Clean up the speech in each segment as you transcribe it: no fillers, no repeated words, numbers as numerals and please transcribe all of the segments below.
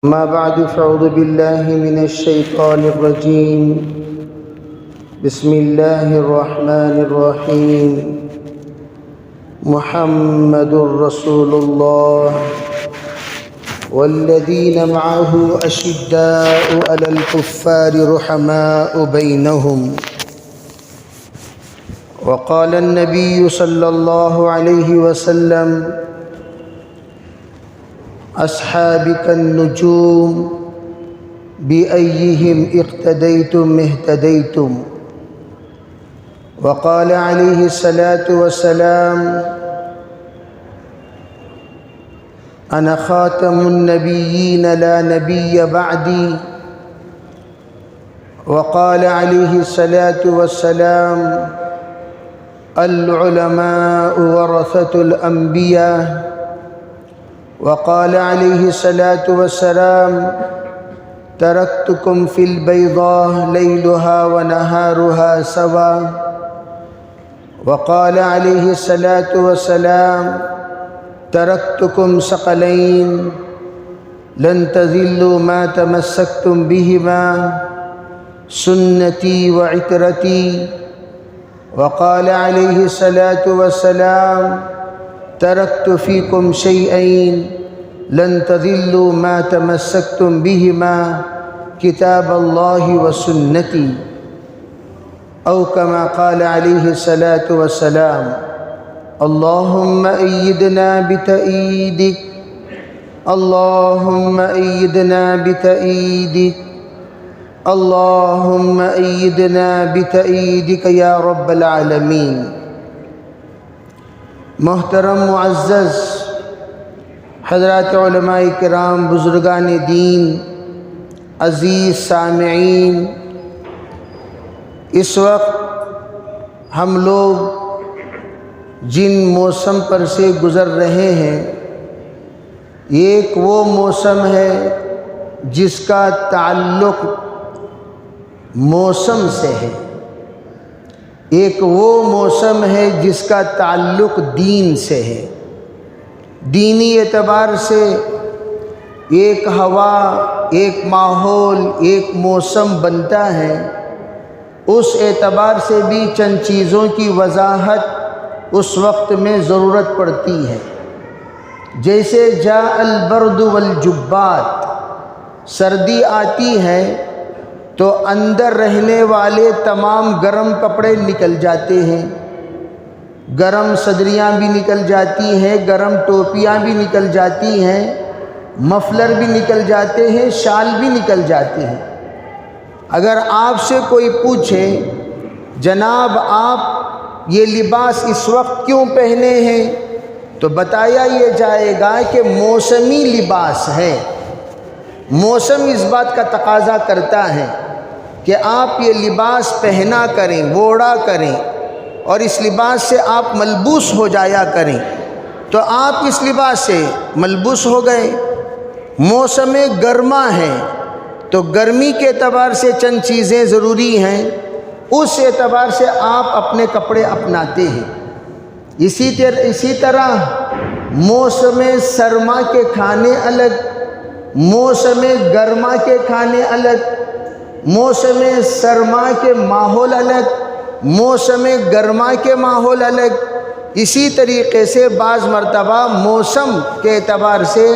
ما بعد فأعوذ بالله من الشيطان الرجيم. بسم الله الرحمن الرحيم. محمد رسول الله والذين معه أشداء على الكفار رحماء بينهم. وقال النبي صلى الله عليه وسلم: اصحابی کالنجوم بأیہم اقتدیتم اہتدیتم. وقال علیہ الصلاة والسلام: انا خاتم النبیین لا نبی بعدی. وقال علیہ الصلاة والسلام: العلماء ورثة الانبیاء. وقال عليه الصلاة والسلام: تركتكم في البيضاء ليلها ونهارها سواء. وقال عليه الصلاة والسلام: تركتكم ثقلين لن تضلوا ما تمسكتم بهما سنتي وعترتي. وقال عليه الصلاة والسلام: تركت فيكم شيئين لن تضلوا ما تمسكتم بهما كتاب الله وسنتي. أو كما قال عليه الصلاة والسلام: اللهم أيدنا بتأييدك، اللهم أيدنا بتأييدك، اللهم أيدنا بتأييدك يا رب العالمين. محترم معزز حضرات علماء کرام، بزرگان دین، عزیز سامعین، اس وقت ہم لوگ جن موسم پر سے گزر رہے ہیں، ایک وہ موسم ہے جس کا تعلق موسم سے ہے، ایک وہ موسم ہے جس کا تعلق دین سے ہے. دینی اعتبار سے ایک ہوا، ایک ماحول، ایک موسم بنتا ہے. اس اعتبار سے بھی چند چیزوں کی وضاحت اس وقت میں ضرورت پڑتی ہے. جیسے جاء البرد والجبات، سردی آتی ہے تو اندر رہنے والے تمام گرم کپڑے نکل جاتے ہیں، گرم صدریاں بھی نکل جاتی ہیں، گرم ٹوپیاں بھی نکل جاتی ہیں، مفلر بھی نکل جاتے ہیں، شال بھی نکل جاتے ہیں. اگر آپ سے کوئی پوچھے جناب آپ یہ لباس اس وقت کیوں پہنے ہیں، تو بتایا یہ جائے گا کہ موسمی لباس ہے. موسم اس بات کا تقاضا کرتا ہے کہ آپ یہ لباس پہنا کریں، ووڑا کریں، اور اس لباس سے آپ ملبوس ہو جایا کریں. تو آپ اس لباس سے ملبوس ہو گئے. موسم گرما ہے تو گرمی کے اعتبار سے چند چیزیں ضروری ہیں، اس اعتبار سے آپ اپنے کپڑے اپناتے ہیں. اسی طرح موسم سرما کے کھانے الگ، موسم گرما کے کھانے الگ، موسم سرما کے ماحول الگ، موسم گرما کے ماحول الگ. اسی طریقے سے بعض مرتبہ موسم کے اعتبار سے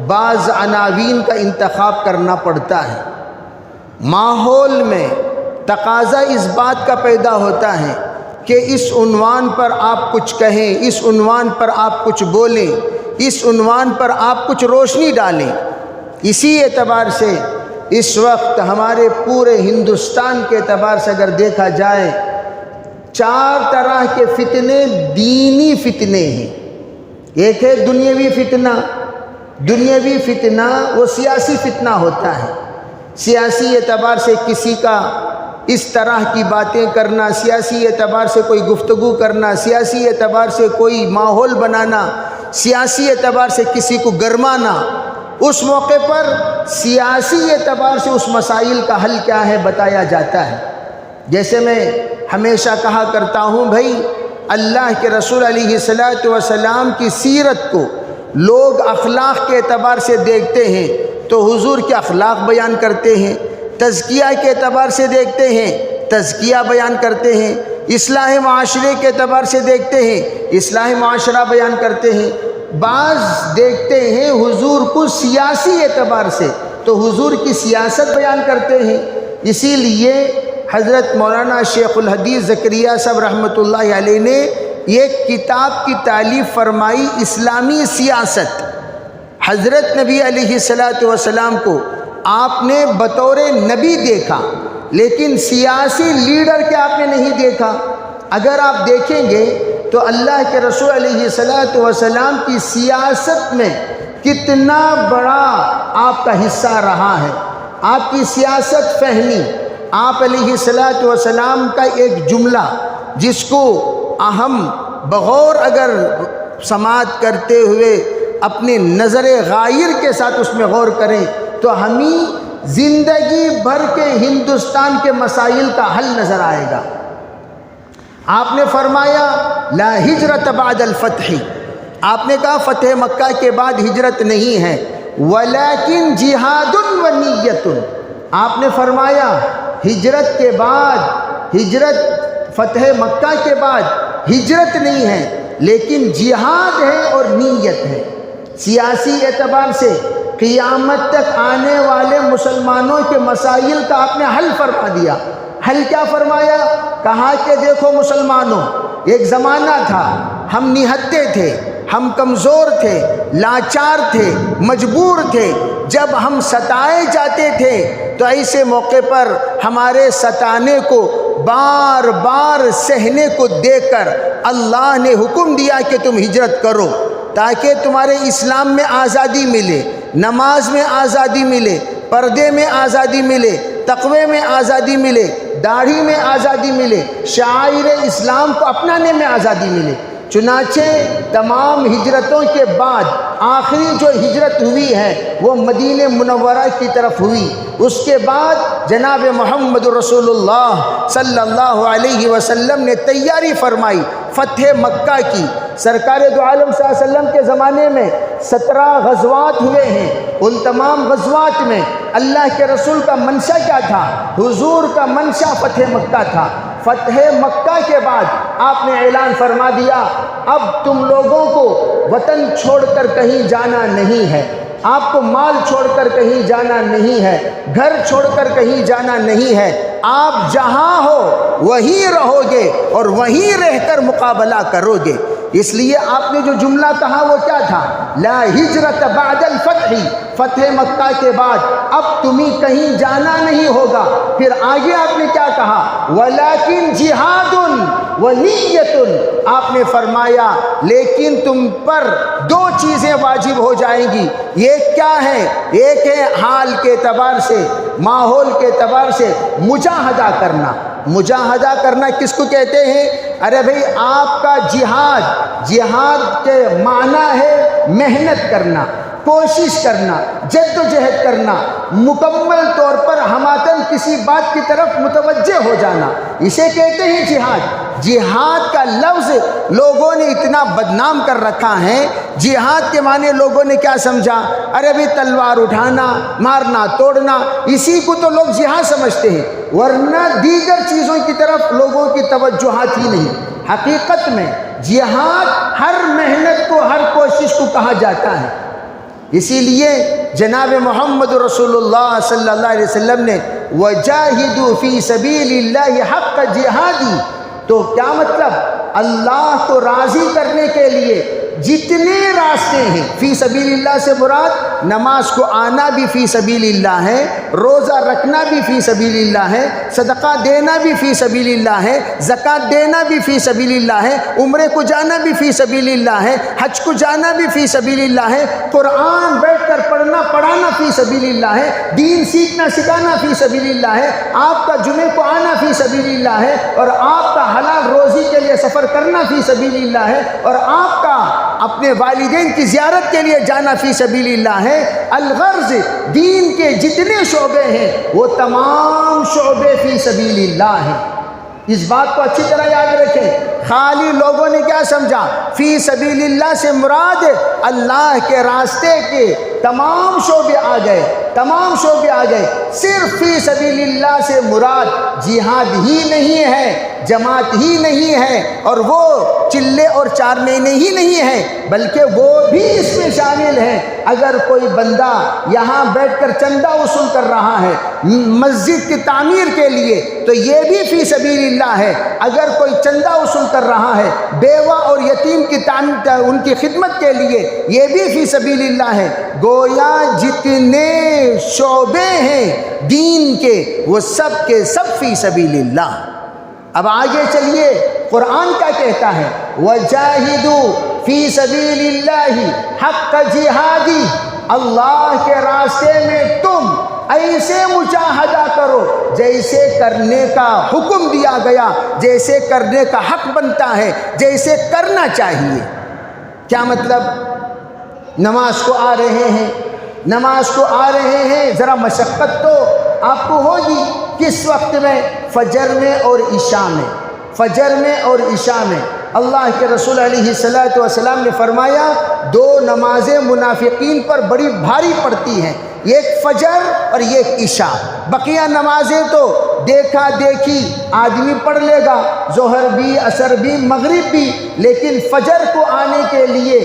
بعض عناوین کا انتخاب کرنا پڑتا ہے. ماحول میں تقاضا اس بات کا پیدا ہوتا ہے کہ اس عنوان پر آپ کچھ کہیں، اس عنوان پر آپ کچھ بولیں، اس عنوان پر آپ کچھ روشنی ڈالیں. اسی اعتبار سے اس وقت ہمارے پورے ہندوستان کے اعتبار سے اگر دیکھا جائے، 4 طرح کے فتنے دینی فتنے ہیں. ایک ہے دنیاوی فتنہ. دنیاوی فتنہ وہ سیاسی فتنہ ہوتا ہے. سیاسی اعتبار سے کسی کا اس طرح کی باتیں کرنا، سیاسی اعتبار سے کوئی گفتگو کرنا، سیاسی اعتبار سے کوئی ماحول بنانا، سیاسی اعتبار سے کسی کو گرمانا. اس موقع پر سیاسی اعتبار سے اس مسائل کا حل کیا ہے بتایا جاتا ہے. جیسے میں ہمیشہ کہا کرتا ہوں، بھائی اللہ کے رسول علیہ الصلاۃ والسلام کی سیرت کو لوگ اخلاق کے اعتبار سے دیکھتے ہیں تو حضور کے اخلاق بیان کرتے ہیں، تزکیہ کے اعتبار سے دیکھتے ہیں تزکیہ بیان کرتے ہیں، اصلاح معاشرے کے اعتبار سے دیکھتے ہیں اصلاح معاشرہ بیان کرتے ہیں، بعض دیکھتے ہیں حضور کو سیاسی اعتبار سے تو حضور کی سیاست بیان کرتے ہیں۔ اسی لیے حضرت مولانا شیخ الحدیث زکریا صاحب رحمۃ اللہ علیہ نے ایک کتاب کی تالیف فرمائی، اسلامی سیاست۔ حضرت نبی علیہ السلام کو آپ نے بطور نبی دیکھا، لیکن سیاسی لیڈر کے آپ نے نہیں دیکھا۔ اگر آپ دیکھیں گے تو اللہ کے رسول علیہ السلام کی سیاست میں کتنا بڑا آپ کا حصہ رہا ہے، آپ کی سیاست فہمی۔ آپ علیہ السلام کا ایک جملہ جس کو اہم بغور اگر سماعت کرتے ہوئے اپنے نظر غائر کے ساتھ اس میں غور کریں تو ہمیں زندگی بھر کے ہندوستان کے مسائل کا حل نظر آئے گا۔ آپ نے فرمایا لا ہجرت بعد الفتح، آپ نے کہا فتح مکہ کے بعد ہجرت نہیں ہے، ولیکن جہاد و نیت۔ آپ نے فرمایا ہجرت کے بعد، ہجرت فتح مکہ کے بعد ہجرت نہیں ہے لیکن جہاد ہے اور نیت ہے۔ سیاسی اعتبار سے قیامت تک آنے والے مسلمانوں کے مسائل کا آپ نے حل فرما دیا۔ حل کیا فرمایا؟ کہا کہ دیکھو مسلمانوں، ایک زمانہ تھا ہم نہتے تھے، ہم کمزور تھے، لاچار تھے، مجبور تھے، جب ہم ستائے جاتے تھے تو ایسے موقع پر ہمارے ستانے کو بار بار سہنے کو دیکھ کر اللہ نے حکم دیا کہ تم ہجرت کرو تاکہ تمہارے اسلام میں آزادی ملے، نماز میں آزادی ملے، پردے میں آزادی ملے، تقوی میں آزادی ملے، داڑھی میں آزادی ملے، شعائر اسلام کو اپنانے میں آزادی ملے۔ چنانچہ تمام ہجرتوں کے بعد آخری جو ہجرت ہوئی ہے وہ مدینہ منورہ کی طرف ہوئی۔ اس کے بعد جناب محمد رسول اللہ صلی اللہ علیہ وسلم نے تیاری فرمائی فتح مکہ کی۔ سرکار دو عالم صلی اللہ علیہ وسلم کے زمانے میں 17 غزوات ہوئے ہیں۔ ان تمام غزوات میں اللہ کے رسول کا منشا کیا تھا؟ حضور کا منشا فتح مکہ تھا۔ فتح مکہ کے بعد آپ نے اعلان فرما دیا اب تم لوگوں کو وطن چھوڑ کر کہیں جانا نہیں ہے، آپ کو مال چھوڑ کر کہیں جانا نہیں ہے، گھر چھوڑ کر کہیں جانا نہیں ہے، آپ جہاں ہو وہیں رہو گے اور وہیں رہ کر مقابلہ کرو گے۔ اس لیے آپ نے جو جملہ کہا وہ کیا تھا؟ لا ہجرت بعد الفتح، فتح مکہ کے بعد اب تمہیں کہیں جانا نہیں ہوگا۔ پھر آگے آپ نے کیا کہا؟ ولیکن جہاد و نیت، آپ نے فرمایا لیکن تم پر 2 چیزیں واجب ہو جائیں گی۔ ایک کیا ہے؟ ایک ہے حال کے اعتبار سے، ماحول کے اعتبار سے مجاہدہ کرنا۔ مجاہدہ کرنا کس کو کہتے ہیں؟ ارے بھئی آپ کا جہاد کے معنی ہے محنت کرنا، کوشش کرنا، جد و جہد کرنا، مکمل طور پر ہماتن کسی بات کی طرف متوجہ ہو جانا، اسے کہتے ہیں جہاد۔ جہاد کا لفظ لوگوں نے اتنا بدنام کر رکھا ہے، جہاد کے معنی لوگوں نے کیا سمجھا؟ ارے بھی تلوار اٹھانا، مارنا توڑنا، اسی کو تو لوگ جہاد سمجھتے ہیں، ورنہ دیگر چیزوں کی طرف لوگوں کی توجہات ہی نہیں۔ حقیقت میں جہاد ہر محنت کو، ہر کوشش کو کہا جاتا ہے۔ اسی لیے جناب محمد رسول اللہ صلی اللہ علیہ وسلم نے وَجَاهِدُوا فِي سَبِيلِ اللَّهِ حَقَّ جِهَادِ، تو کیا مطلب؟ اللہ کو راضی کرنے کے لیے جتنے راستے ہیں، فی سبیل اللہ سے مراد نماز کو آنا بھی فی سبیل اللہ ہے، روزہ رکھنا بھی فی سبیل اللہ ہے، صدقہ دینا بھی فی سبیل اللہ ہے، زکوٰۃ دینا بھی فی سبیل اللہ ہے، عمرے کو جانا بھی فی سبیل اللہ ہے، حج کو جانا بھی فی سبیل اللہ ہے، قرآن بیٹھ کر پڑھنا پڑھانا فی سبیل اللہ ہے، دین سیکھنا سکھانا فی سبیل اللہ ہے، آپ کا جمعے کو آنا فی سبیل اللہ ہے، اور آپ کا حلال روزی کے لیے سفر کرنا فی سبیل اللہ ہے، اور آپ کا اپنے والدین کی زیارت کے لیے جانا فی سبیل اللہ ہے۔ الغرض دین کے جتنے شعبے ہیں وہ تمام شعبے فی سبیل اللہ ہیں۔ اس بات کو اچھی طرح یاد رکھیں۔ خالی لوگوں نے کیا سمجھا؟ فی سبیل اللہ سے مراد اللہ کے راستے کے تمام شعبے آ گئے، تمام شعبے آ گئے۔ صرف فی سبیل اللہ سے مراد جہاد ہی نہیں ہے، جماعت ہی نہیں ہے، اور وہ چلے اور چار مہینے ہی نہیں ہے، بلکہ وہ بھی اس میں شامل ہیں۔ اگر کوئی بندہ یہاں بیٹھ کر چندہ وصول کر رہا ہے مسجد کی تعمیر کے لیے تو یہ بھی فی سبیل اللہ ہے۔ اگر کوئی چندہ وصول کر رہا ہے بیوہ اور یتیم کی ان کی خدمت کے لیے، یہ بھی فی سبیل اللہ ہے۔ گویا جتنے شعبے ہیں دین کے وہ سب کے سب فی سبیل اللہ۔ اب آگے چلیے، قرآن کیا کہتا ہے؟ وَجَاهِدُوا فِي سَبِيلِ اللَّهِ حَقَّ جِهَادِهِ، اللہ کے راستے میں تم ایسے مجاہدہ کرو جیسے کرنے کا حکم دیا گیا، جیسے کرنے کا حق بنتا ہے، جیسے کرنا چاہیے۔ کیا مطلب؟ نماز کو آ رہے ہیں، نماز کو آ رہے ہیں، ذرا مشقت تو آپ کو ہوگی۔ کس وقت میں؟ فجر میں اور عشاء میں، فجر میں اور عشاء میں۔ اللہ کے رسول علیہ الصلوۃ والسلام نے فرمایا دو نمازیں منافقین پر بڑی بھاری پڑتی ہیں، ایک فجر اور ایک عشاء۔ بقیہ نمازیں تو دیکھا دیکھی آدمی پڑھ لے گا، ظہر بھی، عصر بھی، مغرب بھی، لیکن فجر کو آنے کے لیے،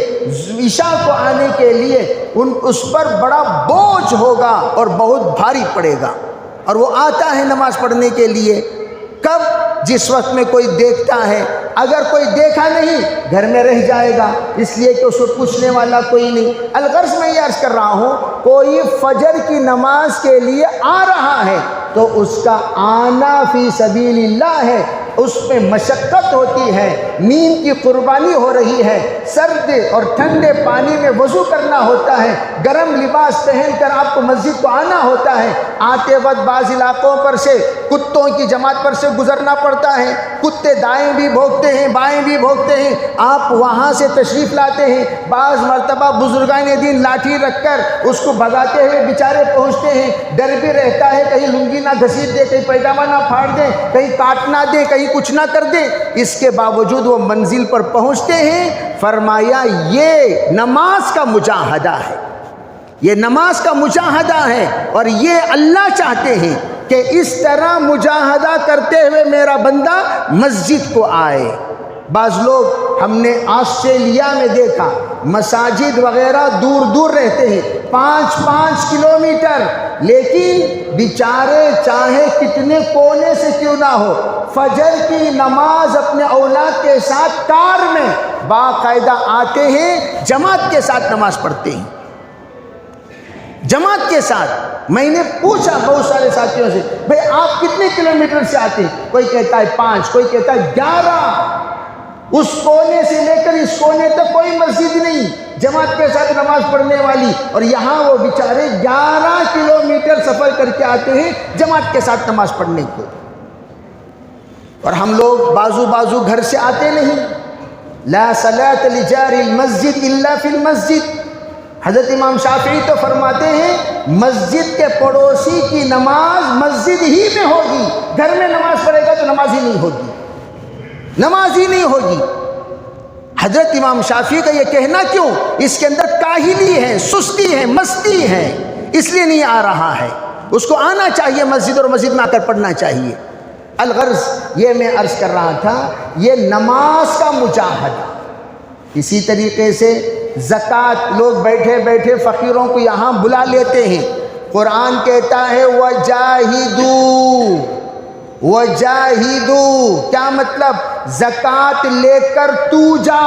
عشاء کو آنے کے لیے اس پر بڑا بوجھ ہوگا اور بہت بھاری پڑے گا۔ اور وہ آتا ہے نماز پڑھنے کے لیے کب؟ جس وقت میں کوئی دیکھتا ہے۔ اگر کوئی دیکھا نہیں گھر میں رہ جائے گا، اس لیے کہ اس کو پوچھنے والا کوئی نہیں۔ الغرض میں یہ عرض کر رہا ہوں، کوئی فجر کی نماز کے لیے آ رہا ہے تو اس کا آنا فی سبیل اللہ ہے، اس پہ مشقت ہوتی ہے، نیند کی قربانی ہو رہی ہے، سرد اور ٹھنڈے پانی میں وضو کرنا ہوتا ہے، گرم لباس پہن کر آپ کو مسجد کو آنا ہوتا ہے۔ آتے وقت بعض علاقوں پر سے کتوں کی جماعت پر سے گزرنا پڑتا ہے، کتے دائیں بھی بھونکتے ہیں، بائیں بھی بھونکتے ہیں، آپ وہاں سے تشریف لاتے ہیں۔ بعض مرتبہ بزرگان دین لاٹھی رکھ کر اس کو بھگاتے ہوئے بیچارے پہنچتے ہیں، ڈر بھی رہتا ہے کہیں لنگی نہ گھسیٹ دے، کہیں پیجامہ نہ پھاڑ دے، کہیں کاٹ نہ دے، کہیں کچھ نہ کر دے۔ اس کے باوجود وہ منزل پر پہنچتے ہیں۔ فرمایا یہ نماز کا مجاہدہ ہے، یہ نماز کا مجاہدہ ہے، اور یہ اللہ چاہتے ہیں کہ اس طرح مجاہدہ کرتے ہوئے میرا بندہ مسجد کو آئے۔ بعض لوگ ہم نے آسٹریلیا میں دیکھا، مساجد وغیرہ دور دور رہتے ہیں، 5-5 کلومیٹر، لیکن بیچارے چاہے کتنے کونے سے کیوں نہ ہو، فجر کی نماز اپنے اولاد کے ساتھ کار میں باقاعدہ آتے ہیں، جماعت کے ساتھ نماز پڑھتے ہیں، جماعت کے ساتھ۔ میں نے پوچھا بہت سارے ساتھیوں سے، بھئی آپ کتنے کلومیٹر سے آتے ہیں؟ کوئی کہتا ہے 5، کوئی کہتا ہے 11۔ اس کونے سے لے کر اس کونے تک کوئی مسجد نہیں جماعت کے ساتھ نماز پڑھنے والی، اور یہاں وہ بیچارے 11 کلومیٹر سفر کر کے آتے ہیں جماعت کے ساتھ نماز پڑھنے کو۔ اور ہم لوگ بازو بازو گھر سے آتے نہیں۔ لا صلاۃ لجار المسجد الا فی المسجد۔ حضرت امام شافعی تو فرماتے ہیں مسجد کے پڑوسی کی نماز مسجد ہی میں ہوگی، گھر میں نماز پڑھے گا تو نماز ہی نہیں ہوگی، نماز ہی نہیں ہوگی۔ حضرت امام شافعی کا یہ کہنا کیوں؟ اس کے اندر کاہلی ہے، سستی ہے، مستی ہے، اس لیے نہیں آ رہا ہے۔ اس کو آنا چاہیے مسجد، اور مسجد میں آ کر پڑھنا چاہیے۔ الغرض یہ میں عرض کر رہا تھا، یہ نماز کا مجاہدہ۔ اسی طریقے سے زکوٰۃ، لوگ بیٹھے بیٹھے فقیروں کو یہاں بلا لیتے ہیں۔ قرآن کہتا ہے وَجَاهِدُوا، وَجَاهِدُوا کیا مطلب؟ زکوٰۃ لے کر تو جا،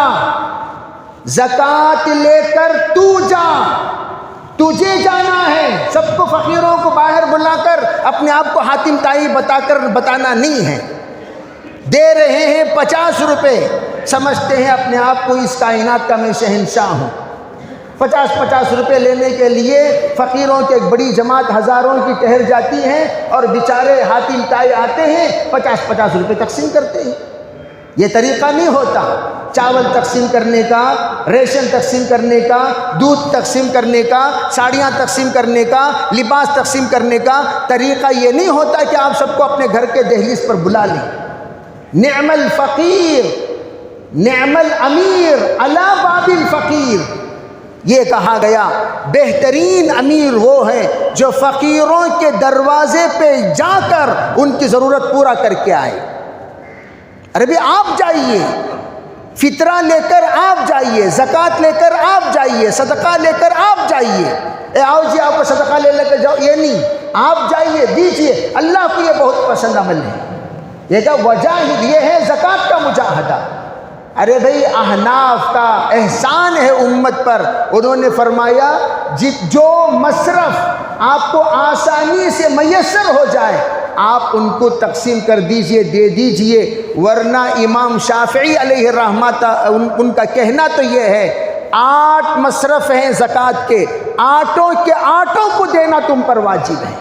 زکوٰۃ لے کر تو جا، تجھے جانا ہے۔ سب کو فقیروں کو باہر بلا کر اپنے آپ کو حاتم طائی بتا کر بتانا نہیں ہے۔ دے رہے ہیں 50 روپے، سمجھتے ہیں اپنے آپ کو اس کائنات کا میں شہنشاہ ہوں۔ 50 روپے لینے کے لیے فقیروں کی ایک بڑی جماعت ہزاروں کی ٹہر جاتی ہے، اور بیچارے حاتم طائی آتے ہیں 50 روپے تقسیم کرتے ہیں۔ یہ طریقہ نہیں ہوتا۔ چاول تقسیم کرنے کا، ریشن تقسیم کرنے کا، دودھ تقسیم کرنے کا، ساڑیاں تقسیم کرنے کا، لباس تقسیم کرنے کا طریقہ یہ نہیں ہوتا کہ آپ سب کو اپنے گھر کے دہلیز پر بلا لیں۔ نعم الفقیر، نعم الامیر علی باب الفقیر۔ یہ کہا گیا بہترین امیر وہ ہے جو فقیروں کے دروازے پہ جا کر ان کی ضرورت پورا کر کے آئے۔ ارے بھی آپ جائیے، فطرہ لے کر آپ جائیے، زکوٰۃ لے کر آپ جائیے، صدقہ لے کر آپ جائیے۔ اے آؤ جی آپ کو صدقہ لے کر جاؤ، یہ نہیں، آپ جائیے، دیجیے۔ اللہ کو یہ بہت پسند عمل ہے۔ یہ کہ وجاہد، یہ ہے زکوٰۃ کا مجاہدہ۔ ارے بھئی احناف کا احسان ہے امت پر، انہوں نے فرمایا جو مصرف آپ کو آسانی سے میسر ہو جائے آپ ان کو تقسیم کر دیجئے، دے دیجئے، ورنہ امام شافعی علیہ الرحمۃ ان کا کہنا تو یہ ہے 8 مصرف ہیں زکوٰۃ کے، 8 کو دینا تم پر واجب ہے۔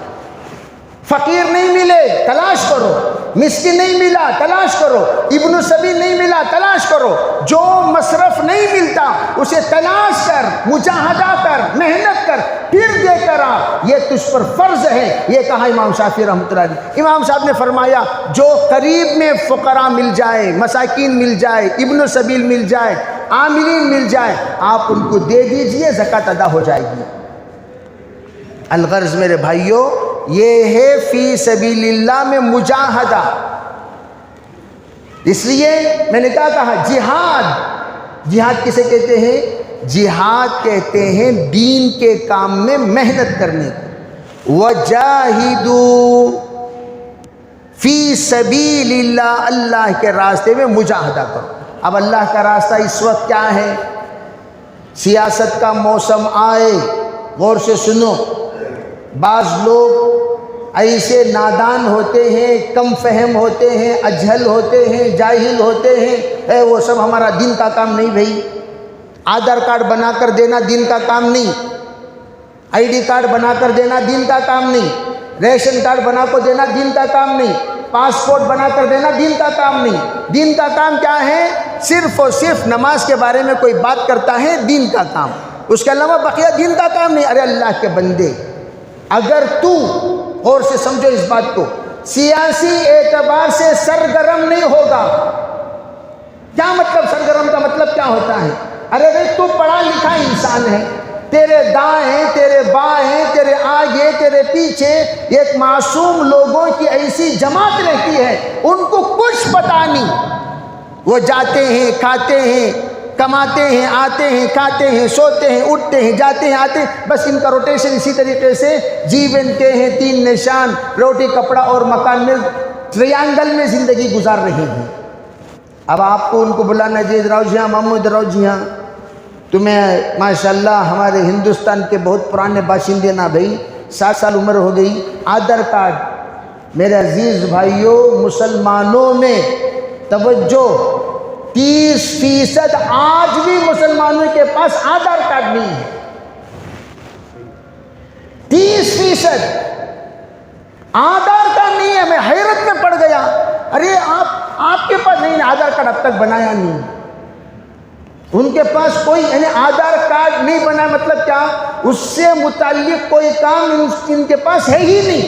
فقیر نہیں ملے تلاش کرو، مسکین نہیں ملا تلاش کرو، ابن سبیل نہیں ملا تلاش کرو، جو مصرف نہیں ملتا اسے تلاش کر، مجاہدہ کر، محنت کر، پھر دے کر آ، یہ تجھ پر فرض ہے۔ یہ کہا امام شافعی رحمۃ اللہ علیہ۔ امام صاحب نے فرمایا جو قریب میں فقراء مل جائے، مساکین مل جائے، ابن سبیل مل جائے، عاملین مل جائے، آپ ان کو دے دیجئے، زکوٰۃ ادا ہو جائے گی۔ الغرض میرے بھائیوں، یہ ہے فی سبیل اللہ میں مجاہدہ۔ اس لیے میں نے کیا کہا، جہاد کسے کہتے ہیں؟ جہاد کہتے ہیں دین کے کام میں محنت کرنے کو۔ وجاہدوا فی سبیل اللہ، اللہ کے راستے میں مجاہدہ کرو۔ اب اللہ کا راستہ اس وقت کیا ہے؟ سیاست کا موسم آئے، غور سے سنو، بعض لوگ ایسے نادان ہوتے ہیں، کم فہم ہوتے ہیں، اجہل ہوتے ہیں، جاہل ہوتے ہیں، وہ سب ہمارا دین کا کام نہیں بھائی۔ آدھار کارڈ بنا کر دینا دین کا کام نہیں، آئی ڈی کارڈ بنا کر دینا دین کا کام نہیں، ریشن کارڈ بنا کر دینا دین کا کام نہیں، پاسپورٹ بنا کر دینا دین کا کام نہیں۔ دین کا کام کیا ہے؟ صرف اور صرف نماز کے بارے میں کوئی بات کرتا ہے دین کا کام، اس کے علاوہ بقیہ دین کا کام نہیں۔ ارے اللہ کے بندے، اگر تو غور سے سمجھو اس بات کو، سیاسی اعتبار سے سرگرم نہیں ہوگا، کیا مطلب سرگرم کا مطلب کیا ہوتا ہے؟ ارے بھائی تو پڑھا لکھا انسان ہے، تیرے دائیں تیرے بائیں تیرے آگے تیرے پیچھے ایک معصوم لوگوں کی ایسی جماعت رہتی ہے، ان کو کچھ پتہ نہیں، وہ جاتے ہیں، کھاتے ہیں، کماتے ہیں، آتے ہیں، کھاتے ہیں، سوتے ہیں، اٹھتے ہیں، جاتے ہیں، آتے ہیں، بس ان کا روٹیشن اسی طریقے سے جیون کے ہیں 3 نشان، روٹی کپڑا اور مکان میں ٹریانگل میں زندگی گزار رہے ہیں۔ اب آپ کو ان کو بلانا جی راؤ جی ہاں، محمود راؤ جی ہاں، تمہیں ماشاءاللہ ہمارے ہندوستان کے بہت پرانے باشندے نا بھائی، 60 سال عمر ہو گئی، آدھار کارڈ۔ میرے عزیز بھائیوں، مسلمانوں میں توجہ، 30% آج بھی مسلمانوں کے پاس آدھار کارڈ نہیں ہے۔ 30% آدھار کارڈ نہیں ہے۔ میں حیرت میں پڑ گیا، ارے آپ کے پاس نہیں، آدھار کارڈ اب تک بنایا نہیں۔ ان کے پاس کوئی یعنی آدھار کارڈ نہیں بنا مطلب کیا؟ اس سے متعلق کوئی کام ان کے پاس ہے ہی نہیں۔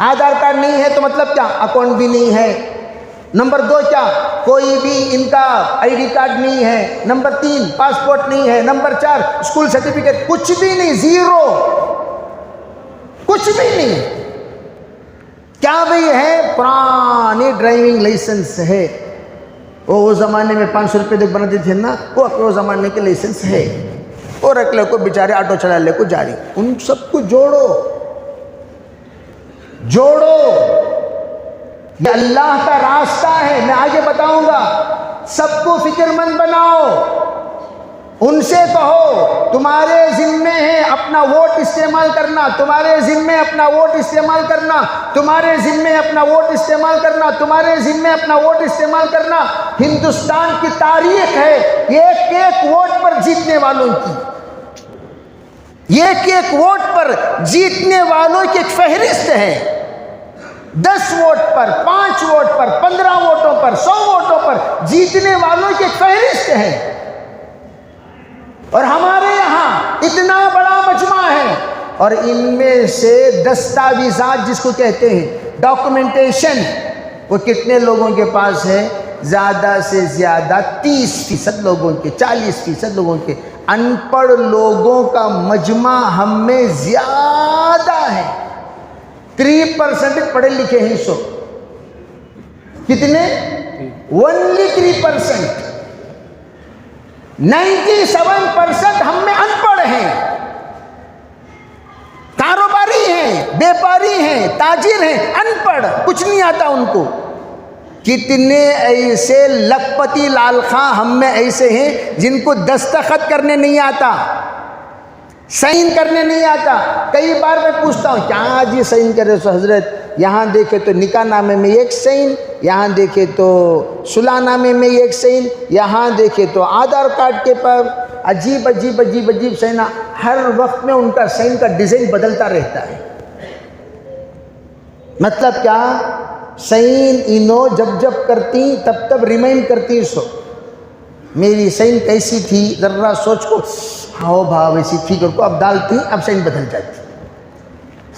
آدھار کارڈ نہیں ہے تو مطلب کیا؟ اکاؤنٹ بھی نہیں ہے۔ نمبر 2 کیا؟ کوئی بھی ان کا آئی ڈی کارڈ نہیں ہے۔ نمبر 3 پاسپورٹ نہیں ہے۔ نمبر 4 اسکول سرٹیفکیٹ، کچھ بھی نہیں، زیرو، کچھ بھی نہیں۔ کیا بھئی ہے؟ پرانی ڈرائیونگ لائسنس ہے، وہ زمانے میں 500 روپے تک بناتے تھے نا، وہ زمانے کے لائسنس ہے، اور رکھ لے کو بیچارے آٹو چلا لے کو جاری۔ ان سب کو جوڑو، یہ اللہ کا راستہ ہے۔ میں آگے بتاؤں گا، سب کو فکر مند بناؤ، ان سے کہو تمہارے ذمے ہے اپنا ووٹ استعمال کرنا، تمہارے ذمے اپنا ووٹ استعمال کرنا، تمہارے ذمے اپنا ووٹ استعمال کرنا، تمہارے ذمے اپنا ووٹ استعمال کرنا۔ ہندوستان کی تاریخ ہے ایک ایک ووٹ پر جیتنے والوں کی، ایک ایک ووٹ پر جیتنے والوں کی ایک فہرست ہے۔ 10 ووٹ پر، 5 ووٹ پر، 15 ووٹوں پر، 100 ووٹوں پر جیتنے والوں کی ایک فہرست ہے۔ اور ہمارے یہاں اتنا بڑا مجمع ہے، اور ان میں سے دستاویزات جس کو کہتے ہیں ڈاکومنٹیشن، وہ کتنے لوگوں کے پاس ہے؟ زیادہ سے زیادہ 30% لوگوں کے، 40% لوگوں کے۔ ان پڑھ لوگوں کا مجمع ہم میں زیادہ ہے. 3% پڑھے لکھے ہیں سو. کتنے؟ only 3%. 97% ہم میں ان پڑھ ہیں، کاروباری ہیں، بیپاری ہیں، تاجر ہیں، ان پڑھ، کچھ نہیں آتا ان کو. کتنے ایسے لکھپتی لال خاں ہم میں ایسے ہیں جن کو دستخط کرنے نہیں آتا، سائن کرنے نہیں آتا. کئی بار میں پوچھتا ہوں کیا جی سائن کرے سو حضرت؟ یہاں دیکھے تو نکاح نامے میں ایک سائن، یہاں دیکھے تو صلح نامے میں ایک سائن، یہاں دیکھے تو آدھار کارڈ کے پر عجیب عجیب عجیب عجیب سائن. ہر وقت میں ان کا سائن کا ڈیزائن بدلتا رہتا ہے. مطلب کیا؟ سائن انہوں جب کرتی تب تب ریمائنڈ کرتی سو میری سائن کیسی تھی ذرا سوچ کو، ہاں بھا ویسی تھی کر کو اب ڈالتی، اب سائن بدل جاتی.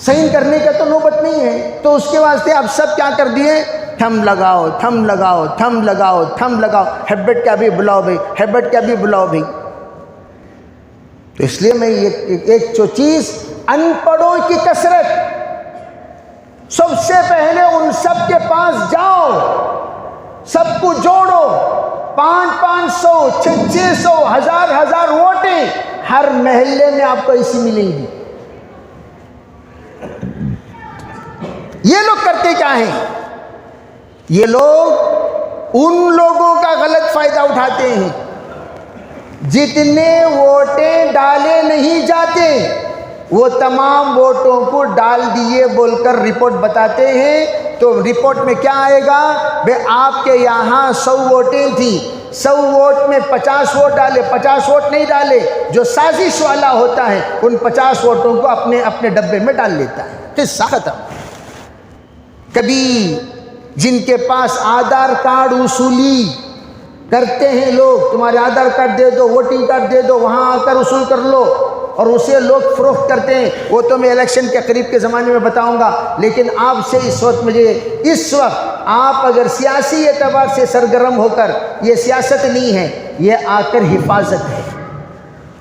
سائن کرنے کا تو نوبت نہیں ہے، تو اس کے واسطے اب سب کیا کر دیے؟ تھم لگاؤ، تھم لگاؤ، تھم لگاؤ، تھم لگاؤ، ہیبٹ کا بھی بلاؤ بھائی، ہیبٹ کا بھی بلاؤ بھائی. تو اس لیے میں ایک جو چیز ان پڑھوں کی کثرت، سب سے پہلے ان سب کے پاس جاؤ، سب کو جوڑو. 500 600 1000 ووٹیں ہر محلے میں آپ کو ایسی ملیں گی. یہ لوگ کرتے کیا ہیں؟ یہ لوگ ان لوگوں کا غلط فائدہ اٹھاتے ہیں جتنے ووٹیں ڈالے نہیں جاتے، وہ تمام ووٹوں کو ڈال دیے بول کر رپورٹ بتاتے ہیں. تو رپورٹ میں کیا آئے گا؟ بے آپ کے یہاں 100 ووٹیں تھیں، 100 ووٹ میں 50 ووٹ ڈالے، 50 ووٹ نہیں ڈالے. جو سازش والا ہوتا ہے ان 50 ووٹوں کو اپنے ڈبے میں ڈال لیتا ہے. قصہ ختم. کبھی جن کے پاس آدھار کارڈ وصولی کرتے ہیں لوگ، تمہارے آدھار کارڈ دے دو، ووٹنگ کارڈ دے دو، وہاں آ کر وصول کر لو، اور اسے لوگ فروخت کرتے ہیں. وہ تو میں الیکشن کے قریب کے زمانے میں بتاؤں گا. لیکن آپ سے اس وقت آپ اگر سیاسی اعتبار سے سرگرم ہو کر، یہ سیاست نہیں ہے، یہ آ کر حفاظت ہے.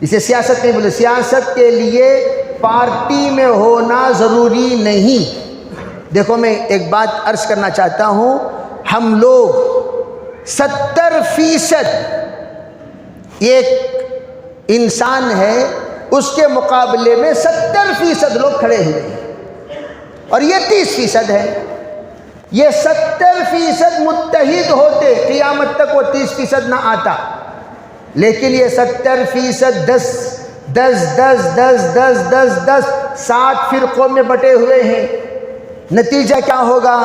اسے سیاست نہیں بولے. سیاست کے لیے پارٹی میں ہونا ضروری نہیں. دیکھو میں ایک بات عرض کرنا چاہتا ہوں، ہم لوگ 70% ایک انسان ہے، اس کے مقابلے میں 70% لوگ کھڑے ہوئے ہیں، اور یہ 30% ہے. یہ 70% متحد ہوتے قیامت تک وہ 30% نہ آتا. لیکن یہ 70% 10 7 فرقوں میں بٹے ہوئے ہیں. نتیجہ کیا ہوگا؟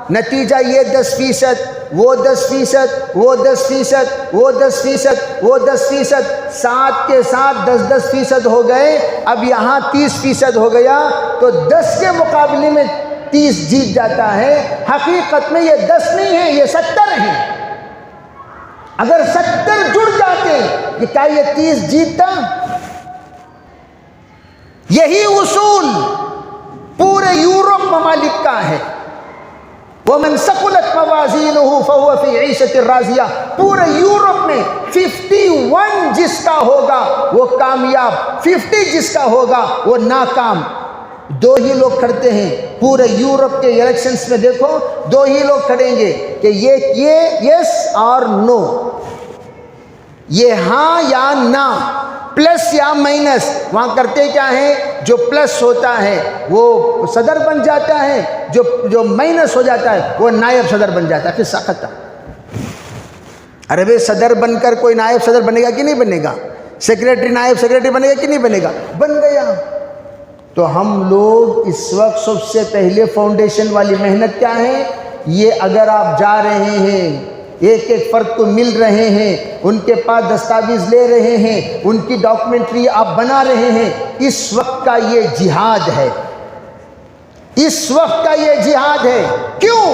نتیجہ یہ 10%، وہ 10%، وہ 10%، وہ 10%، وہ 10%، 7 کے ساتھ 10% ہو گئے. اب یہاں 30% ہو گیا، تو 10 کے مقابلے میں 30 جیت جاتا ہے. حقیقت میں یہ 10 نہیں ہے، یہ 70 ہیں. اگر 70 جڑ جاتے کہ کیا یہ 30 جیتتا؟ یہی اصول پورے یورپ ممالک کا ہے. وَمَنْ ثَقُلَتْ مَوَازِينُهُ فَهُوَ فِي عِيشَةٍ رَاضِيَةٍ. پورے یورپ میں 51 جس کا ہوگا وہ کامیاب، 50 جس کا ہوگا وہ ناکام. 2 ہی لوگ کھڑتے ہیں پورے یورپ کے الیکشنز میں. دیکھو 2 ہی لوگ کھڑیں گے کہ یہ یس اور نو، یہ ہاں یا نہ، پلس یا مائنس. وہاں کرتے کیا ہے؟ جو پلس ہوتا ہے وہ صدر بن جاتا ہے، جو مائنس ہو جاتا ہے وہ نائب صدر بن جاتا ہے. قصہ ختم. ارے بھائی صدر بن کر کوئی نائب صدر بنے گا کہ نہیں بنے گا؟ سیکریٹری نائب سیکریٹری بنے گا کہ نہیں بنے گا؟ بن گیا. تو ہم لوگ اس وقت سب سے پہلے فاؤنڈیشن والی محنت کیا ہے؟ یہ اگر آپ جا رہے ہیں، ایک ایک فرد کو مل رہے ہیں، ان کے پاس دستاویز لے رہے ہیں، ان کی ڈاکومنٹری آپ بنا رہے ہیں، اس وقت کا یہ جہاد ہے. اس وقت کا یہ جہاد ہے. کیوں؟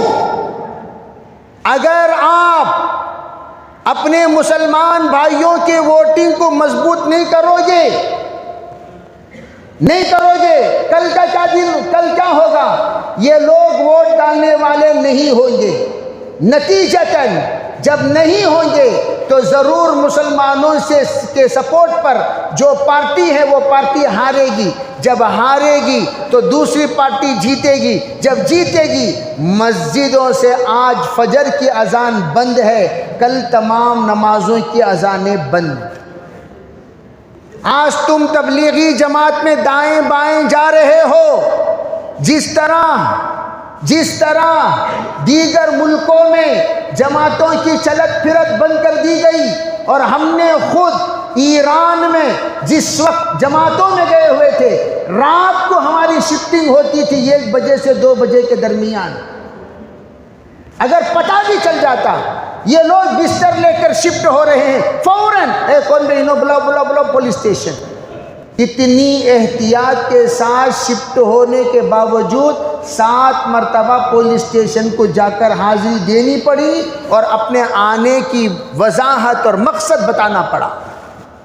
اگر آپ اپنے مسلمان بھائیوں کے ووٹنگ کو مضبوط نہیں کرو گے، کل کا کیا دن، کل کیا ہوگا؟ یہ لوگ ووٹ ڈالنے والے نہیں ہوں گے. نتیجتاً جب نہیں ہوں گے تو ضرور مسلمانوں سے کے سپورٹ پر جو پارٹی ہے وہ پارٹی ہارے گی، جب ہارے گی تو دوسری پارٹی جیتے گی، جب جیتے گی مسجدوں سے آج فجر کی اذان بند ہے، کل تمام نمازوں کی اذانیں بند۔ آج تم تبلیغی جماعت میں دائیں بائیں جا رہے ہو، جس طرح دیگر ملکوں میں جماعتوں کی چلت پھرت بند کر دی گئی، اور ہم نے خود ایران میں جس وقت جماعتوں میں گئے ہوئے تھے، رات کو ہماری شفٹنگ ہوتی تھی 1 بجے سے 2 بجے کے درمیان، اگر پتہ بھی چل جاتا یہ لوگ بستر لے کر شفٹ ہو رہے ہیں، فوراً کون بھی بلاؤ پولیس اسٹیشن۔ اتنی احتیاط کے ساتھ شفٹ ہونے کے باوجود 7 مرتبہ پولیس اسٹیشن کو جا کر حاضری دینی پڑی اور اپنے آنے کی وضاحت اور مقصد بتانا پڑا۔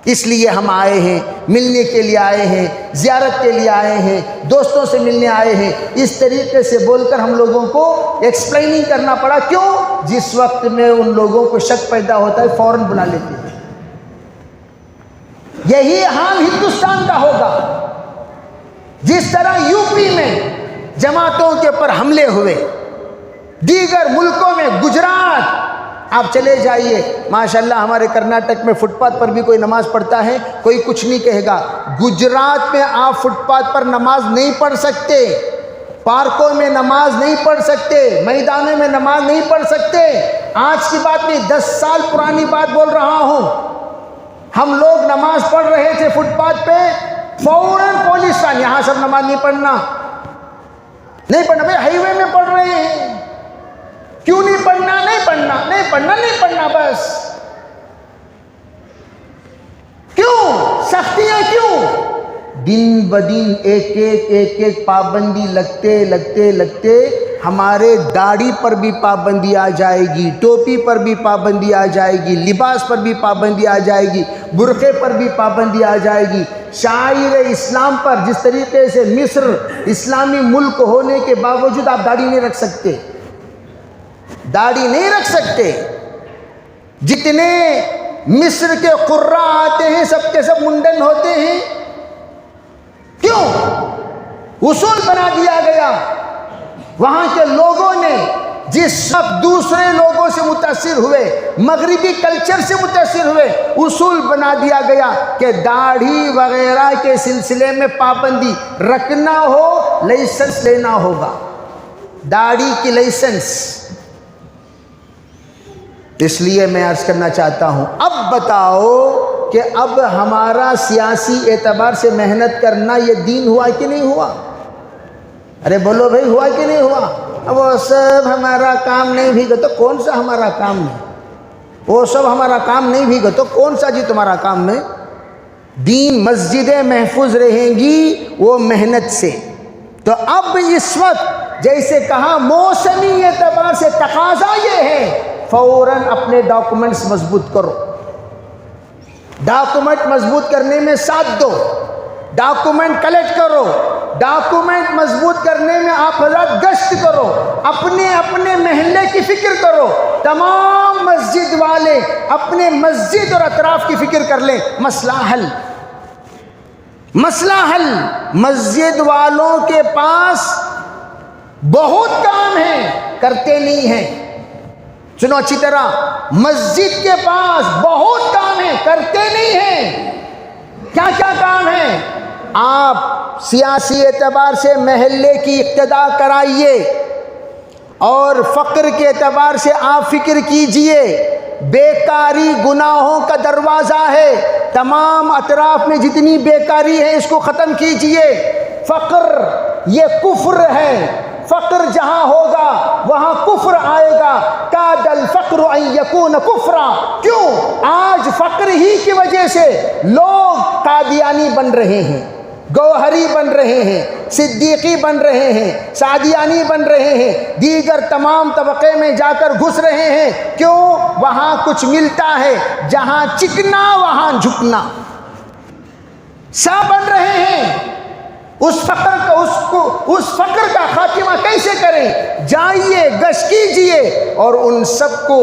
اس لیے ہم آئے ہیں، ملنے کے لیے آئے ہیں، زیارت کے لیے آئے ہیں، دوستوں سے ملنے آئے ہیں، اس طریقے سے بول کر ہم لوگوں کو ایکسپلیننگ کرنا پڑا۔ کیوں؟ جس وقت میں ان لوگوں کو شک پیدا ہوتا ہے فوراً بلا لیتے ہیں۔ یہی حال ہندوستان کا ہوگا۔ جس طرح یو پی میں جماعتوں کے اوپر حملے ہوئے، دیگر ملکوں میں، گجرات آپ چلے جائیے، ماشاءاللہ ہمارے کرناٹک میں فٹ پاتھ پر بھی کوئی نماز پڑھتا ہے، کوئی کچھ نہیں کہے گا۔ گجرات میں آپ فٹ پاتھ پر نماز نہیں پڑھ سکتے، پارکوں میں نماز نہیں پڑھ سکتے، میدانوں میں نماز نہیں پڑھ سکتے۔ آج کی بات نہیں، 10 سال پرانی بات بول رہا ہوں۔ ہم لوگ نماز پڑھ رہے تھے فٹ پاتھ پہ، فوراً پولیس والے، یہاں سب نماز نہیں پڑھنا بھائی، ہائی وے میں پڑھ رہے ہیں، کیوں نہیں پڑھنا؟ نہیں پڑھنا بس۔ کیوں سختیاں؟ کیوں؟ دن بدن ایک پابندی لگتے ہمارے داڑھی پر بھی پابندی آ جائے گی، ٹوپی پر بھی پابندی آ جائے گی، لباس پر بھی پابندی آ جائے گی، برقعے پر بھی پابندی آ جائے گی۔ شاعر اسلام پر جس طریقے سے مصر اسلامی ملک ہونے کے باوجود آپ داڑھی نہیں رکھ سکتے، جتنے مصر کے قراء آتے ہیں سب کے سب منڈن ہوتے ہیں۔ کیوں؟ اصول بنا دیا گیا۔ وہاں کے لوگوں نے جس سب دوسرے لوگوں سے متاثر ہوئے، مغربی کلچر سے متاثر ہوئے، اصول بنا دیا گیا کہ داڑھی وغیرہ کے سلسلے میں پابندی رکھنا ہو، لائسنس لینا ہوگا، داڑھی کی لائسنس۔ اس لیے میں عرض کرنا چاہتا ہوں، اب بتاؤ کہ اب ہمارا سیاسی اعتبار سے محنت کرنا یہ دین ہوا کہ نہیں ہوا؟ ارے بولو بھائی، ہوا کہ نہیں ہوا؟ وہ سب ہمارا کام نہیں بھیگا تو کون سا ہمارا کام نہیں؟ وہ سب ہمارا کام نہیں بھیگا تو کون سا جی تمہارا کام میں؟ دین مسجدیں محفوظ رہیں گی وہ محنت سے۔ تو اب اس وقت جیسے کہا موسمی اعتبار سے تقاضا یہ ہے، فوراً اپنے ڈاکومنٹس مضبوط کرو۔ ڈاکومنٹ مضبوط کرنے میں ساتھ دو، ڈاکومنٹ کلیکٹ کرو، ڈاکومنٹ مضبوط کرنے میں آپ حضرات گشت کرو، اپنے محلے کی فکر کرو، تمام مسجد والے اپنے مسجد اور اطراف کی فکر کر لیں، مسئلہ حل۔ مسجد والوں کے پاس بہت کام ہے، کرتے نہیں ہیں۔ سنو اچھی طرح، مسجد کے پاس بہت کام ہے، کرتے نہیں ہیں۔ کیا کام ہے؟ آپ سیاسی اعتبار سے محلے کی اقتدا کرائیے، اور فقر کے اعتبار سے آپ فکر کیجئے۔ بیکاری گناہوں کا دروازہ ہے، تمام اطراف میں جتنی بیکاری ہے اس کو ختم کیجئے۔ فقر یہ کفر ہے، فقر جہاں ہوگا وہاں کفر آئے گا۔ کاد الفقر ان یکون کفرا۔ کیوں؟ آج فقر ہی کی وجہ سے لوگ قادیانی بن رہے ہیں، گوہری بن رہے ہیں، صدیقی بن رہے ہیں، سعدیانی بن رہے ہیں، دیگر تمام طبقے میں جا کر گھس رہے ہیں۔ کیوں؟ وہاں کچھ ملتا ہے، جہاں چکنا وہاں جھکنا، سا بن رہے ہیں۔ اس فقر کا خاتمہ کیسے کریں؟ جائیے، گشت کیجئے اور ان سب کو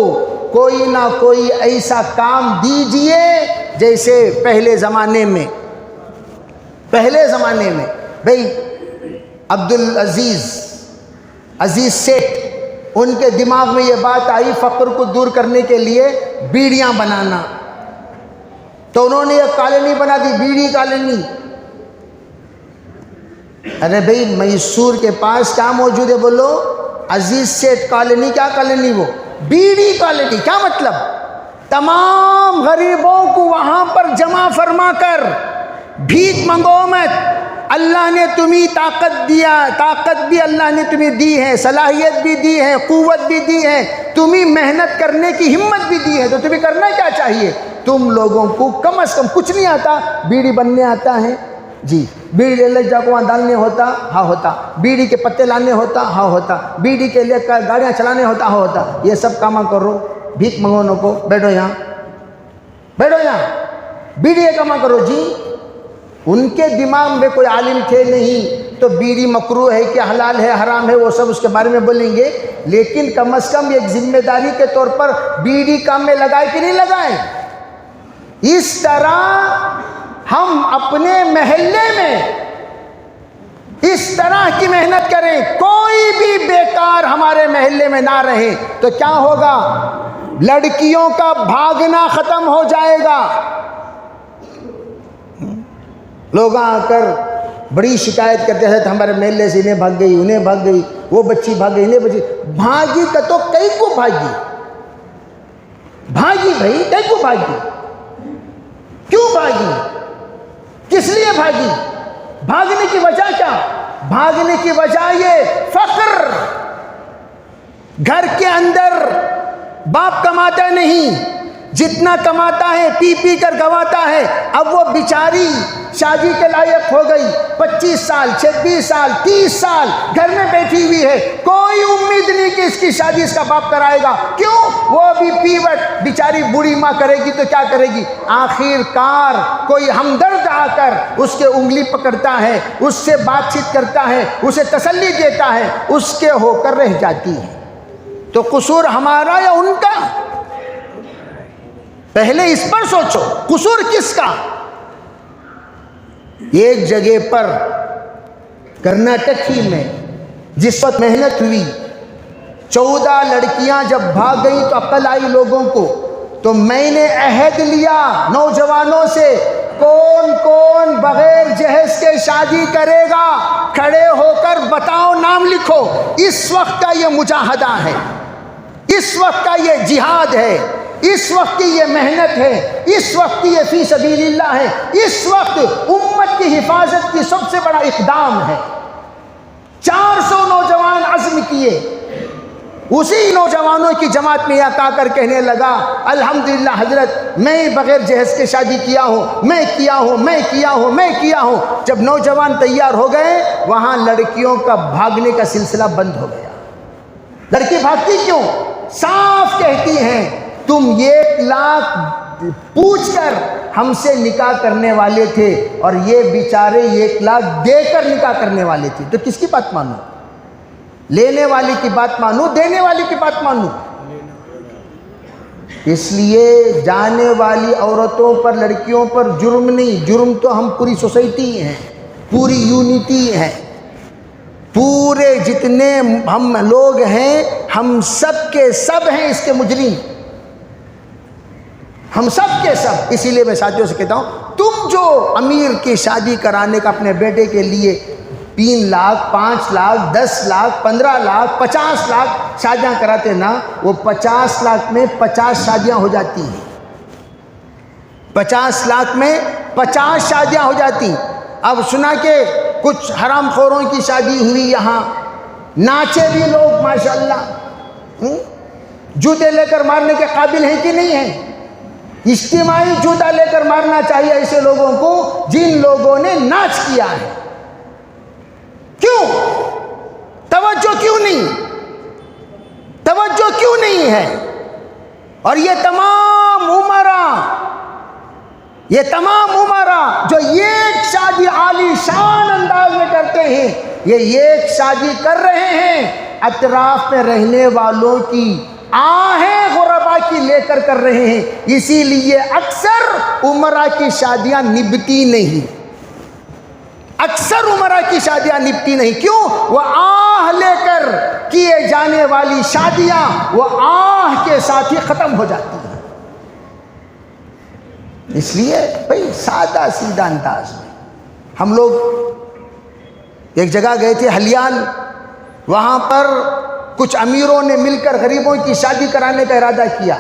کوئی نہ کوئی ایسا کام دیجئے جیسے پہلے زمانے میں بھئی عزیز سیٹھ، ان کے دماغ میں یہ بات آئی فقر کو دور کرنے کے لیے بیڑیاں بنانا، تو انہوں نے ایک کالونی بنا دی، بیڑی کالونی۔ ارے بھئی میسور کے پاس کیا موجود ہے بولو؟ عزیز سیٹھ کالونی۔ کیا کالونی؟ وہ بیڑی کالونی۔ کیا مطلب؟ تمام غریبوں کو وہاں پر جمع فرما کر بھیک منگو مت، اللہ نے تمہیں طاقت دیا، طاقت بھی اللہ نے تمہیں دی ہے، صلاحیت بھی دی ہے، قوت بھی دی ہے، تمہیں محنت کرنے کی ہمت بھی دی ہے، تو تمہیں کرنا کیا چاہیے؟ تم لوگوں کو کم از کم کچھ نہیں آتا، بیڑی بننے آتا ہے جی، بیڑی لے لے جا کو وہاں ڈالنے ہوتا، ہاں ہوتا، بیڑی کے پتے لانے ہوتا، ہاں ہوتا، بیڑی کے لیے گاڑیاں چلانے ہوتا، ہاں ہوتا، یہ سب کام کرو، بھیک منگونوں کو بیٹھو یہاں بیڑی یہ کام کرو جی۔ ان کے دماغ میں کوئی عالم تھے نہیں، تو بیڑی مکروہ ہے کہ حلال ہے حرام ہے وہ سب اس کے بارے میں بولیں گے، لیکن کم از کم ایک ذمہ داری کے طور پر بیڑی کام میں لگائے کہ نہیں لگائے؟ اس طرح ہم اپنے محلے میں اس طرح کی محنت کریں، کوئی بھی بیکار ہمارے محلے میں نہ رہے، تو کیا ہوگا؟ لڑکیوں کا بھاگنا ختم ہو جائے گا۔ لوگ آ کر بڑی شکایت کرتے ہیں ہمارے محلے سے انہیں بھاگ گئی، انہیں بھاگ گئی، وہ بچی بھاگ گئی، انہیں بچی بھاگی کا تو کئی کو بھاگی بھائی، کئی کو بھاگی، کیوں بھاگی، کس لیے بھاگی؟ بھاگنے کی وجہ کیا؟ بھاگنے کی وجہ یہ فقر، گھر کے اندر باپ کماتا نہیں، جتنا کماتا ہے پی پی کر گواتا ہے، اب وہ بیچاری شادی کے لائق ہو گئی، 25 سال 26 سال 30 سال گھر میں بیٹھی ہوئی ہے، کوئی امید نہیں کہ اس کی شادی اس کا باپ کرائے گا، کیوں؟ وہ بھی پیوٹ بیچاری بوڑھی ماں کرے گی تو کیا کرے گی؟ آخر کار کوئی ہمدرد آ کر اس کے انگلی پکڑتا ہے، اس سے بات چیت کرتا ہے، اسے تسلی دیتا ہے، اس کے ہو کر رہ جاتی ہے۔ تو قصور ہمارا یا ان کا؟ پہلے اس پر سوچو، قصور کس کا؟ ایک جگہ پر کرناٹک ہی میں جس وقت محنت ہوئی، 14 لڑکیاں جب بھاگ گئیں تو عقل آئی لوگوں کو، تو میں نے عہد لیا نوجوانوں سے، کون کون بغیر جہیز کے شادی کرے گا؟ کھڑے ہو کر بتاؤ، نام لکھو۔ اس وقت کا یہ مجاہدہ ہے، اس وقت کا یہ جہاد ہے، اس وقت کی یہ محنت ہے، اس وقت کی یہ فی سبیل اللہ ہے، اس وقت امت کی حفاظت کی سب سے بڑا اقدام ہے۔ 400 نوجوان عزم کیے، اسی نوجوانوں کی جماعت میں یہ آ کر کہنے لگا، الحمدللہ حضرت میں بغیر جہیز کے شادی کیا ہوں، میں کیا ہوں۔ جب نوجوان تیار ہو گئے، وہاں لڑکیوں کا بھاگنے کا سلسلہ بند ہو گیا۔ لڑکی بھاگتی کیوں؟ صاف کہتی ہیں، تم 1 لاکھ پوچھ کر ہم سے نکاح کرنے والے تھے، اور یہ بیچارے 1 لاکھ دے کر نکاح کرنے والے تھے، تو کس کی بات مانو؟ لینے والی کی بات مانو، دینے والی کی بات مانو؟ اس لیے جانے والی عورتوں پر، لڑکیوں پر جرم نہیں، جرم تو ہم پوری سوسائٹی ہیں، پوری یونٹی ہے، پورے جتنے ہم لوگ ہیں، ہم سب کے سب ہیں اس کے مجرم، ہم سب کے سب۔ اسی لیے میں ساتھیوں سے کہتا ہوں، تم جو امیر کی شادی کرانے کا اپنے بیٹے کے لیے 3 لاکھ 5 لاکھ 10 لاکھ 15 لاکھ 50 لاکھ شادیاں کراتے نا، وہ 50 لاکھ میں 50 شادیاں ہو جاتی ہیں، 50 لاکھ میں 50 شادیاں ہو جاتی۔ اب سنا کہ کچھ حرام خوروں کی شادی ہوئی، یہاں ناچے بھی لوگ ماشاءاللہ، جوتے لے کر مارنے کے قابل ہیں کہ نہیں ہیں؟ اجتماعی جوتا لے کر مارنا چاہیے ایسے لوگوں کو جن لوگوں نے ناچ کیا ہے۔ کیوں؟ توجہ کیوں نہیں؟ توجہ کیوں نہیں ہے؟ اور یہ تمام عمرہ جو ایک شادی عالی شان انداز میں کرتے ہیں، یہ ایک شادی کر رہے ہیں، اطراف میں رہنے والوں کی آہیں غربا کی لے کر رہے ہیں، اسی لیے اکثر عمرہ کی شادیاں نبھتی نہیں، اکثر عمرہ کی شادیاں نبھتی نہیں۔ کیوں؟ وہ آہ لے کر کیے جانے والی شادیاں وہ آہ کے ساتھ ہی ختم ہو جاتی ہیں۔ اس لیے بھئی سادہ سیدھا انداز میں ہم لوگ ایک جگہ گئے تھے ہلیال، وہاں پر کچھ امیروں نے مل کر غریبوں کی شادی کرانے کا ارادہ کیا۔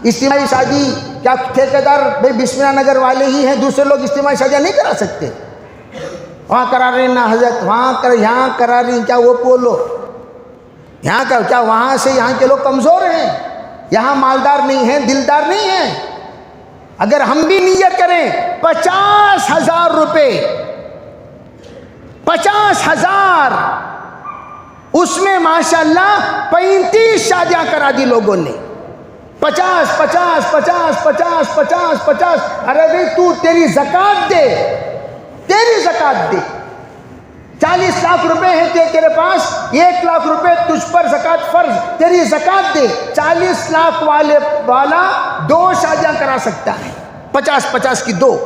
اجتماعی شادی کیا ٹھیکیدار بھئی بسم اللہ نگر والے ہی ہیں؟ دوسرے لوگ اجتماعی شادیاں نہیں کرا سکتے؟ وہاں کرا رہے ہیں نا حضرت، یہاں کرا رہی ہیں، کیا وہ بولو یہاں کا کیا وہاں سے یہاں کے لوگ کمزور ہیں؟ یہاں مالدار نہیں ہیں، دلدار نہیں ہیں؟ اگر ہم بھی نیت کریں 50,000 روپے، 50,000، اس میں ماشاءاللہ 35 شادیاں کرا دی لوگوں نے۔ 50 50 50 50 50 50، ارے بھئی تو تیری زکوٰۃ دے، تیری زکوٰۃ دے۔ 40 لاکھ روپے ہیں تیرے پاس، 1 لاکھ روپے تجھ پر زکوٰۃ فرض، تیری زکوٰۃ دے۔ 40 لاکھ والا 2 شادیاں کرا سکتا ہے، 50 50 کی 2۔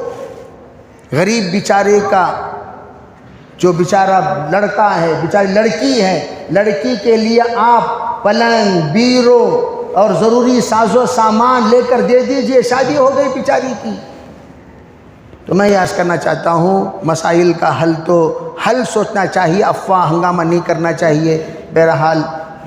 غریب بیچارے کا جو بیچارہ لڑکا ہے، بیچاری لڑکی ہے، لڑکی کے لیے آپ پلنگ، بیرو اور ضروری ساز و سامان لے کر دے دیجئے، شادی ہو گئی بیچاری کی۔ تو میں یہ عرض کرنا چاہتا ہوں، مسائل کا حل سوچنا چاہیے، افواہ ہنگامہ نہیں کرنا چاہیے۔ بہرحال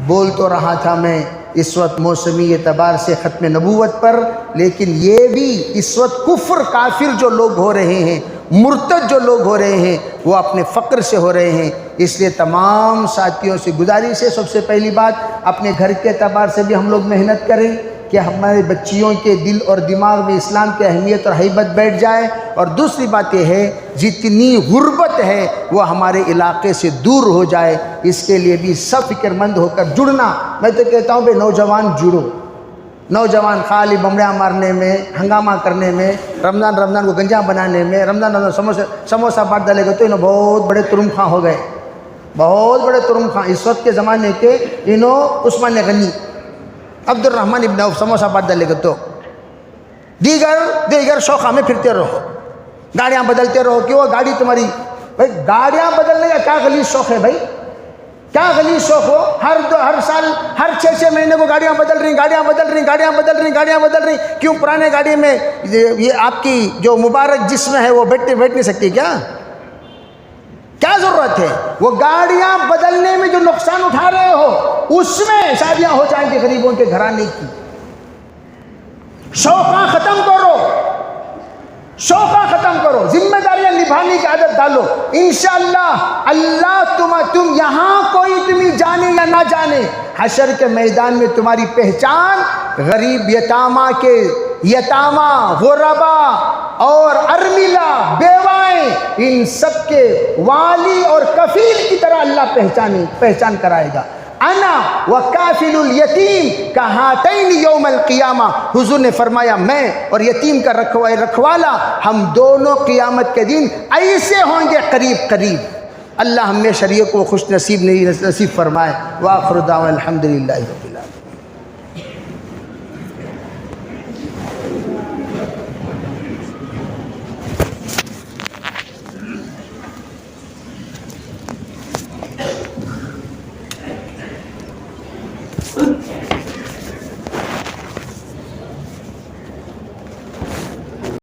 بول تو رہا تھا میں اس وقت موسمی اعتبار سے ختم نبوت پر، لیکن یہ بھی اس وقت کفر کافر جو لوگ ہو رہے ہیں، مرتد جو لوگ ہو رہے ہیں، وہ اپنے فقر سے ہو رہے ہیں۔ اس لیے تمام ساتھیوں سے گزارش ہے، سب سے پہلی بات اپنے گھر کے اعتبار سے بھی ہم لوگ محنت کریں کہ ہمارے بچیوں کے دل اور دماغ میں اسلام کی اہمیت اور ہیبت بیٹھ جائے، اور دوسری بات یہ ہے جتنی غربت ہے وہ ہمارے علاقے سے دور ہو جائے۔ اس کے لیے بھی سب فکر مند ہو کر جڑنا۔ میں تو کہتا ہوں بھئی نوجوان جڑو، نوجوان خالی بمڑیاں مارنے میں، ہنگامہ کرنے میں، رمضان کو گنجا بنانے میں، رمضان سموسہ بانٹ ڈالے گا تو انہوں بہت بڑے ترم خاں ہو گئے، بہت بڑے ترم خاں اس وقت کے زمانے کے۔ انہوں عثمان غنی، عبد الرحمن ابن عوف سموسہ بانٹ ڈالے گا تو دیگر شوقہ میں پھرتے رہو، گاڑیاں بدلتے رہو کہ وہ گاڑی تمہاری، بھائی گاڑیاں بدلنے کا کیا غلیظ شوق ہے بھائی، کیا غلیظ شوق ہو؟ ہر سال ہر 6 مہینے کو گاڑیاں بدل رہی، کیوں؟ پرانے گاڑی میں یہ آپ کی جو مبارک جسم ہے وہ بیٹھ نہیں سکتی کیا ضرورت ہے؟ وہ گاڑیاں بدلنے میں جو نقصان اٹھا رہے ہو اس میں شادیاں ہو جائیں گی غریبوں کے گھرانے کی۔ شوقاں ختم کرو، شوقاں ختم کرو، ذمہ داریاں نبھانے کی عادت ڈالو، انشاءاللہ اللہ تم یہاں کوئی تمہیں جانے یا نہ جانے، حشر کے میدان میں تمہاری پہچان غریب یتامہ غربا اور ارملہ بیوائیں، ان سب کے والی اور کفیل کی طرح اللہ پہچان کرائے گا۔ انا وکافل الیتیم کہاتین یوم القیامہ، حضور نے فرمایا میں اور یتیم کا رکھوالا ہم دونوں قیامت کے دن ایسے ہوں گے قریب۔ اللہ ہمیں شریعت کو خوش نصیب فرمائے۔ وآخر دعوانا الحمدللہ رب العالمین۔